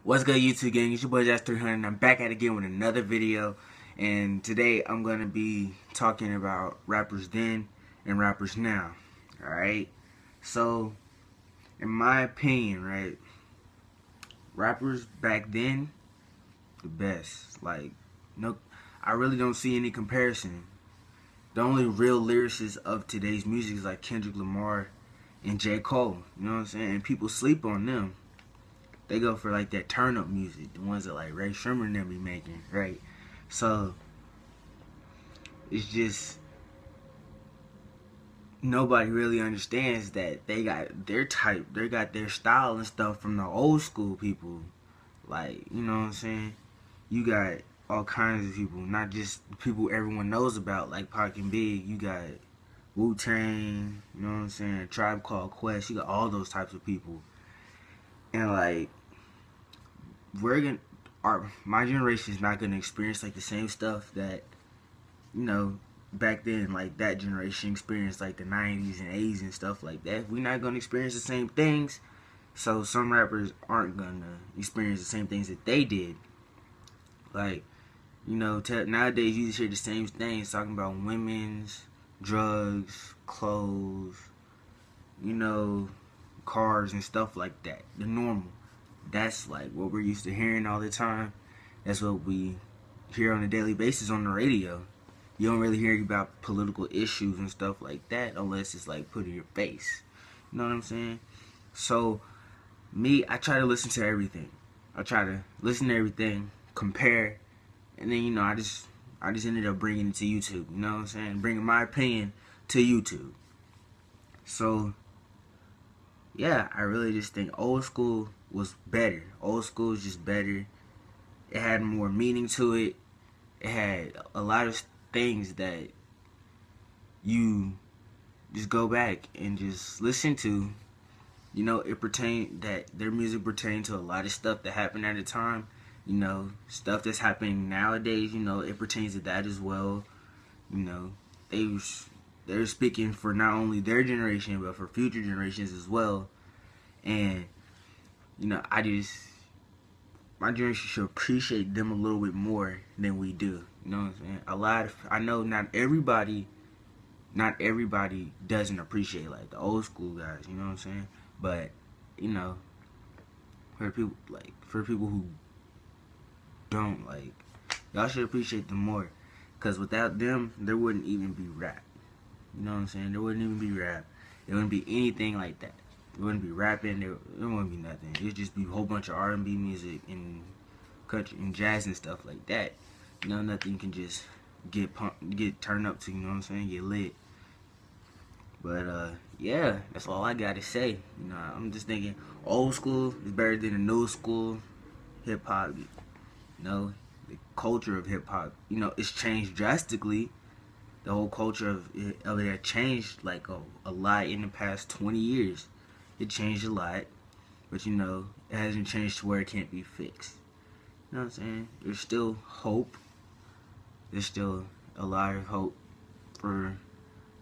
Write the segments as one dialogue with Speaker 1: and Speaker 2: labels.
Speaker 1: What's good, YouTube gang? It's your boy Jazz300 and I'm back at it again with another video. And today I'm going to be talking about rappers then and rappers now. Alright? So, in my opinion, right, rappers back then, the best. Like, no, I really don't see any comparison. The only real lyricists of today's music is like Kendrick Lamar and J. Cole. You know what I'm saying? And people sleep on them. They go for like that turn up music, the ones that like Ray Sherman and them be making, right? So it's just nobody really understands that they got their type, they got their style and stuff from the old school people. Like, you know what I'm saying? You got all kinds of people, not just people everyone knows about, like Pac and Big. You got Wu-Tang, you know what I'm saying? Tribe Called Quest. You got all those types of people. And like, my generation is not gonna experience like the same stuff that, you know, back then, like that generation experienced, like the 90s and 80s and stuff like that. We're not gonna experience the same things, so some rappers aren't gonna experience the same things that they did. Like, you know, nowadays you just hear the same things talking about women's, drugs, clothes, you know, cars and stuff like that. The normal. That's like what we're used to hearing all the time. That's what we hear on a daily basis on the radio. You don't really hear about political issues and stuff like that unless it's like put in your face. You know what I'm saying? So me, I try to listen to everything. I try to listen to everything, compare, and then, you know, I just ended up bringing it to YouTube. You know what I'm saying? Bringing my opinion to YouTube. So yeah, I really just think old school was better. Old school is just better. It had more meaning to it. It had a lot of things that you just go back and just listen to. You know, their music pertained to a lot of stuff that happened at the time. You know, stuff that's happening nowadays, you know, it pertains to that as well. You know, they're speaking for not only their generation, but for future generations as well. And, you know, my generation should appreciate them a little bit more than we do. You know what I'm saying? I know not everybody doesn't appreciate like the old school guys, you know what I'm saying? But, you know, for people who don't, like, y'all should appreciate them more. Because without them, there wouldn't even be rap. You know what I'm saying? There wouldn't even be rap. There wouldn't be anything like that. It wouldn't be rapping. There wouldn't be nothing. It would just be a whole bunch of R&B music and country and jazz and stuff like that. You know, nothing you can just get turned up to. You know what I'm saying? Get lit. But yeah, that's all I gotta say. You know, I'm just thinking old school is better than the new school hip hop. You know, the culture of hip hop. You know, it's changed drastically. The whole culture of it had changed like a lot in the past 20 years. It changed a lot, but, you know, it hasn't changed to where it can't be fixed. You know what I'm saying? There's still hope. There's still a lot of hope for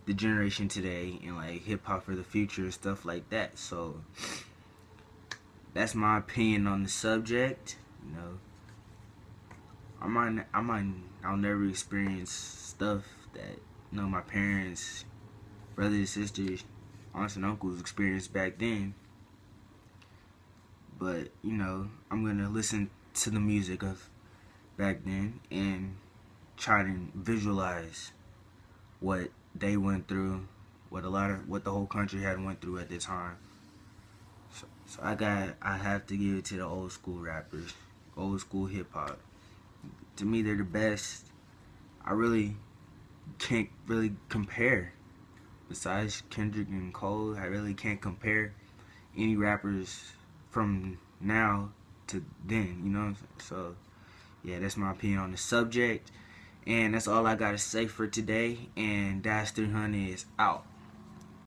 Speaker 1: the generation today and like hip hop for the future and stuff like that. So that's my opinion on the subject. You know, I'll never experience stuff that, you know, my parents, brothers, sisters, aunts and uncles experienced back then. But, you know, I'm gonna listen to the music of back then and try to visualize what they went through, what the whole country had went through at the time. So I have to give it to the old school rappers, old school hip hop. To me, they're the best. I really can't really compare. Besides Kendrick and Cole, I really can't compare any rappers from now to then, you know? So, yeah, that's my opinion on the subject. And that's all I gotta say for today. And Jazz300 is out.